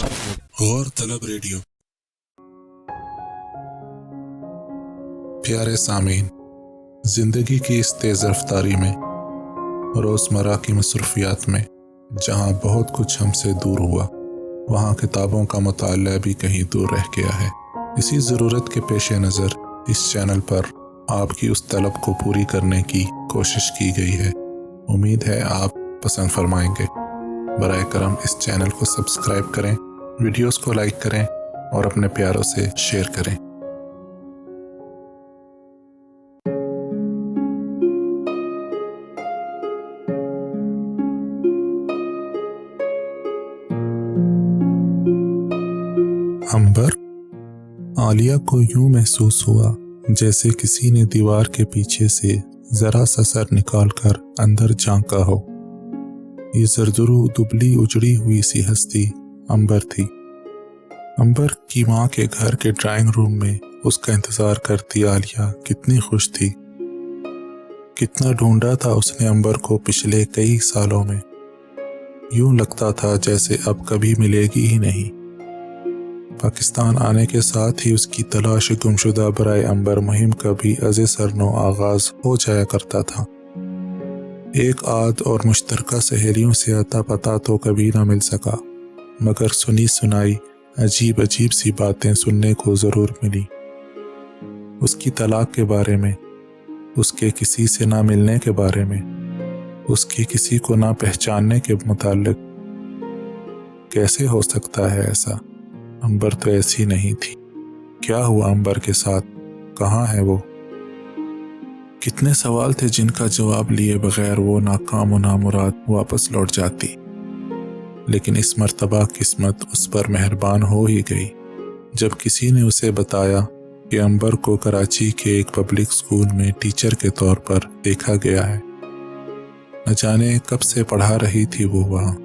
غور طلب ریڈیو۔ پیارے سامعین، زندگی کی اس تیز رفتاری میں، روزمرہ کی مصروفیات میں، جہاں بہت کچھ ہم سے دور ہوا، وہاں کتابوں کا مطالعہ بھی کہیں دور رہ گیا ہے۔ اسی ضرورت کے پیش نظر اس چینل پر آپ کی اس طلب کو پوری کرنے کی کوشش کی گئی ہے۔ امید ہے آپ پسند فرمائیں گے۔ براہ کرم اس چینل کو سبسکرائب کریں، ویڈیوز کو لائک کریں اور اپنے پیاروں سے شیئر کریں۔ عنبر۔ عالیہ کو یوں محسوس ہوا جیسے کسی نے دیوار کے پیچھے سے ذرا سا سر نکال کر اندر جھانکا ہو۔ یہ زردرو دبلی اجڑی ہوئی سی ہستی عنبر تھی۔ عنبر کی ماں کے گھر کے ڈرائنگ روم میں اس کا انتظار کرتی عالیہ کتنی خوش تھی۔ کتنا ڈھونڈا تھا اس نے عنبر کو پچھلے کئی سالوں میں۔ یوں لگتا تھا جیسے اب کبھی ملے گی ہی نہیں۔ پاکستان آنے کے ساتھ ہی اس کی تلاش گمشدہ برائے عنبر مہم کا بھی از سرنو آغاز ہو جایا کرتا تھا۔ ایک آدھ اور مشترکہ سہیلیوں سے اتا پتا تو کبھی نہ مل سکا، مگر سنی سنائی عجیب عجیب سی باتیں سننے کو ضرور ملی۔ اس کی طلاق کے بارے میں، اس کے کسی سے نہ ملنے کے بارے میں، اس کے کسی کو نہ پہچاننے کے متعلق۔ کیسے ہو سکتا ہے ایسا؟ عنبر تو ایسی نہیں تھی۔ کیا ہوا عنبر کے ساتھ؟ کہاں ہے وہ؟ کتنے سوال تھے جن کا جواب لیے بغیر وہ ناکام و نامراد واپس لوٹ جاتی، لیکن اس مرتبہ قسمت اس پر مہربان ہو ہی گئی جب کسی نے اسے بتایا کہ عنبر کو کراچی کے ایک پبلک اسکول میں ٹیچر کے طور پر دیکھا گیا ہے۔ نہ جانے کب سے پڑھا رہی تھی وہ وہاں۔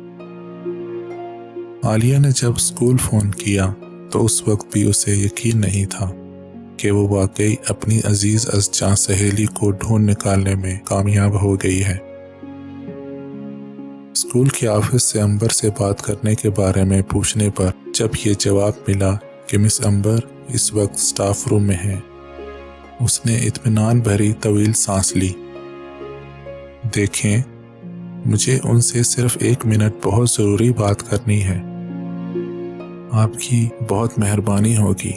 عالیہ نے جب اسکول فون کیا تو اس وقت بھی اسے یقین نہیں تھا کہ وہ واقعی اپنی عزیز از جاں سہیلی کو ڈھونڈ نکالنے میں کامیاب ہو گئی ہے۔ اسکول کے آفس سے عنبر سے بات کرنے کے بارے میں پوچھنے پر جب یہ جواب ملا کہ مس عنبر اس وقت سٹاف روم میں ہیں، اس نے اطمینان بھری طویل سانس لی۔ دیکھیں، مجھے ان سے صرف 1 منٹ بہت ضروری بات کرنی ہے۔ آپ کی بہت مہربانی ہوگی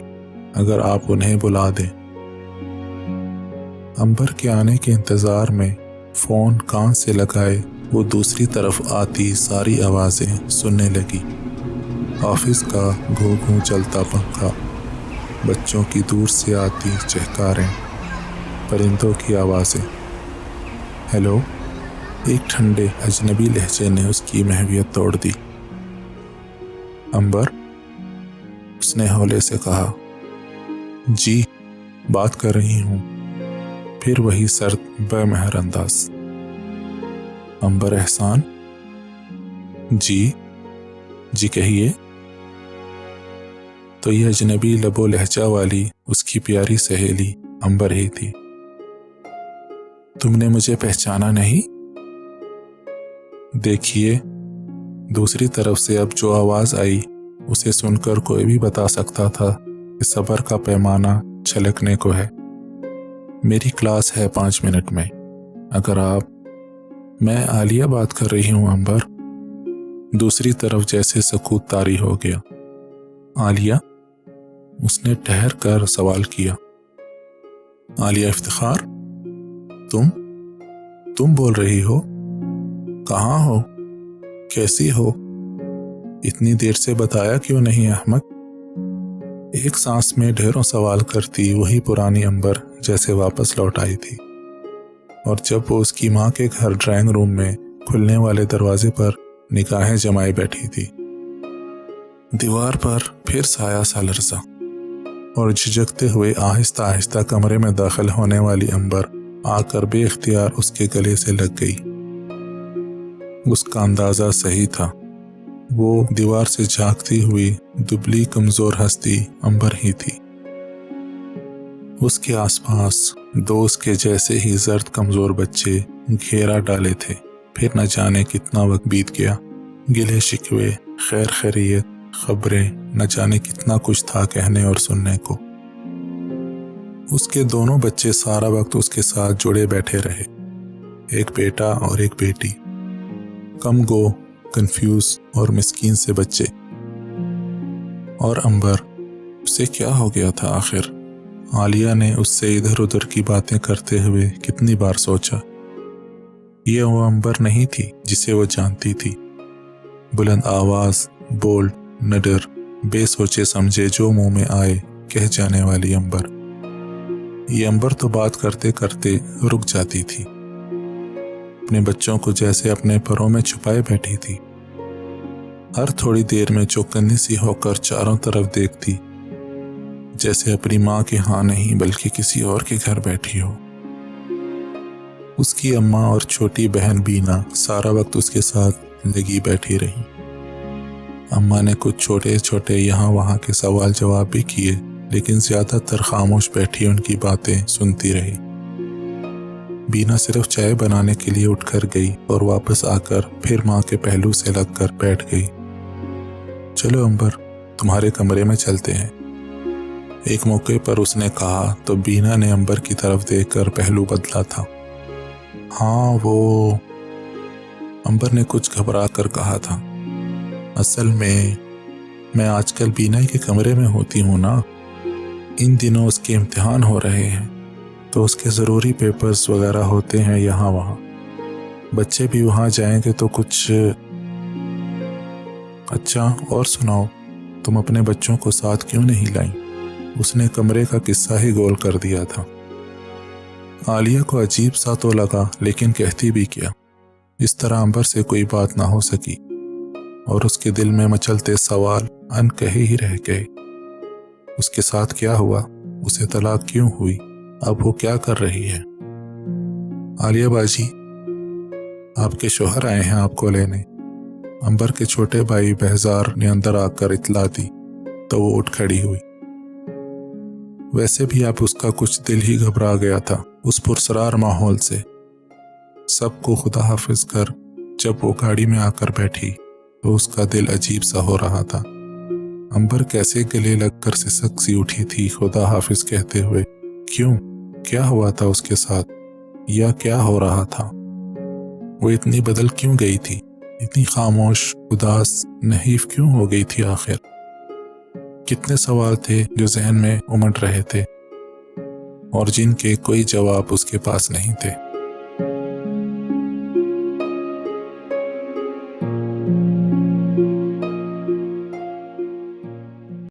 اگر آپ انہیں بلا دیں۔ عنبر کے آنے کے انتظار میں فون کان سے لگائے وہ دوسری طرف آتی ساری آوازیں سننے لگی۔ آفس کا گھوں گھوں چلتا پنکھا، بچوں کی دور سے آتی چہکاریں، پرندوں کی آوازیں۔ ہیلو، ایک ٹھنڈے اجنبی لہجے نے اس کی محویت توڑ دی۔ عنبر، اس نے ہولے سے کہا۔ جی، بات کر رہی ہوں۔ پھر وہی سرد بے مہر انداز۔ عنبر احسان؟ جی کہیے۔ تو یہ اجنبی لب و لہجہ والی اس کی پیاری سہیلی عنبر ہی تھی۔ تم نے مجھے پہچانا نہیں؟ دیکھیے، دوسری طرف سے اب جو آواز آئی اسے سن کر کوئی بھی بتا سکتا تھا کہ صبر کا پیمانہ چھلکنے کو ہے۔ میری کلاس ہے 5 منٹ میں، اگر آپ… میں عالیہ بات کر رہی ہوں عنبر۔ دوسری طرف جیسے سکوت طاری ہو گیا۔ عالیہ؟ اس نے ٹھہر کر سوال کیا۔ عالیہ افتخار؟ تم بول رہی ہو؟ کہاں ہو؟ کیسی ہو؟ اتنی دیر سے بتایا کیوں نہیں احمق؟ ایک سانس میں ڈھیروں سوال کرتی وہی پرانی عنبر جیسے واپس لوٹ آئی تھی، اور جب وہ اس کی ماں کے گھر ڈرائنگ روم میں کھلنے والے دروازے پر نگاہیں جمائے بیٹھی تھی، دیوار پر پھر سایہ سا لرزا، اور جھجکتے ہوئے آہستہ آہستہ کمرے میں داخل ہونے والی عنبر آ کر بے اختیار اس کے گلے سے لگ گئی۔ اس کا اندازہ صحیح تھا، وہ دیوار سے جھانکتی ہوئی دبلی کمزور ہستی عنبر ہی تھی۔ اس کے آس پاس 2 اس کے جیسے ہی زرد کمزور بچے گھیرا ڈالے تھے۔ پھر نہ جانے کتنا وقت بیت گیا، گلے شکوے، خیر خیریت خبریں، نہ جانے کتنا کچھ تھا کہنے اور سننے کو۔ اس کے دونوں بچے سارا وقت اس کے ساتھ جڑے بیٹھے رہے، ایک بیٹا اور ایک بیٹی، کم گو، کنفیوز اور مسکین سے بچے۔ اور عنبر، اسے کیا ہو گیا تھا آخر؟ عالیہ نے اس سے ادھر ادھر کی باتیں کرتے ہوئے کتنی بار سوچا۔ یہ وہ عنبر نہیں تھی جسے وہ جانتی تھی، بلند آواز، بولڈ، نڈر، بے سوچے سمجھے جو منہ میں آئے کہہ جانے والی عنبر۔ یہ عنبر تو بات کرتے کرتے رک جاتی تھی، اپنے بچوں کو جیسے اپنے پروں میں چھپائے بیٹھی تھی، ہر تھوڑی دیر میں چوکنی سی ہو کر چاروں طرف دیکھتی، جیسے اپنی ماں کے ہاں نہیں بلکہ کسی اور کے گھر بیٹھی ہو۔ اس کی اماں اور چھوٹی بہن بینا سارا وقت اس کے ساتھ لگی بیٹھی رہی۔ اماں نے کچھ چھوٹے چھوٹے یہاں وہاں کے سوال جواب بھی کیے، لیکن زیادہ تر خاموش بیٹھی ان کی باتیں سنتی رہی۔ بینا صرف چائے بنانے کے لیے اٹھ کر گئی اور واپس آ کر پھر ماں کے پہلو سے لگ کر بیٹھ گئی۔ چلو عنبر، تمہارے کمرے میں چلتے ہیں، ایک موقع پر اس نے کہا تو بینا نے عنبر کی طرف دیکھ کر پہلو بدلا تھا۔ ہاں وہ، عنبر نے کچھ گھبرا کر کہا تھا۔ اصل میں آج کل بینا کے کمرے میں ہوتی ہوں نا، ان دنوں اس کے امتحان ہو رہے ہیں تو اس کے ضروری پیپرز وغیرہ ہوتے ہیں یہاں وہاں، بچے بھی وہاں جائیں گے تو کچھ۔ اچھا اور سناؤ، تم اپنے بچوں کو ساتھ کیوں نہیں لائیں؟ اس نے کمرے کا قصہ ہی گول کر دیا تھا۔ عالیہ کو عجیب سا تو لگا، لیکن کہتی بھی کیا، اس طرح عنبر سے کوئی بات نہ ہو سکی، اور اس کے دل میں مچلتے سوال ان کہے ہی رہ گئے۔ اس کے ساتھ کیا ہوا؟ اسے طلاق کیوں ہوئی؟ اب وہ کیا کر رہی ہے؟ عالیہ باجی، آپ کے شوہر آئے ہیں آپ کو لینے، عنبر کے چھوٹے بھائی بہزار نے اندر آ کر اطلاع دی تو وہ اٹھ کھڑی ہوئی۔ ویسے بھی اب اس کا کچھ دل ہی گھبرا گیا تھا اس پرسرار ماحول سے۔ سب کو خدا حافظ کر جب وہ گاڑی میں آ کر بیٹھی تو اس کا دل عجیب سا ہو رہا تھا۔ عنبر کیسے گلے لگ کر سسک سی اٹھی تھی خدا حافظ کہتے ہوئے۔ کیوں؟ کیا ہوا تھا اس کے ساتھ؟ یا کیا ہو رہا تھا؟ وہ اتنی بدل کیوں گئی تھی؟ اتنی خاموش، اداس، نحیف کیوں ہو گئی تھی آخر؟ کتنے سوال تھے جو ذہن میں امڑ رہے تھے اور جن کے کوئی جواب اس کے پاس نہیں تھے۔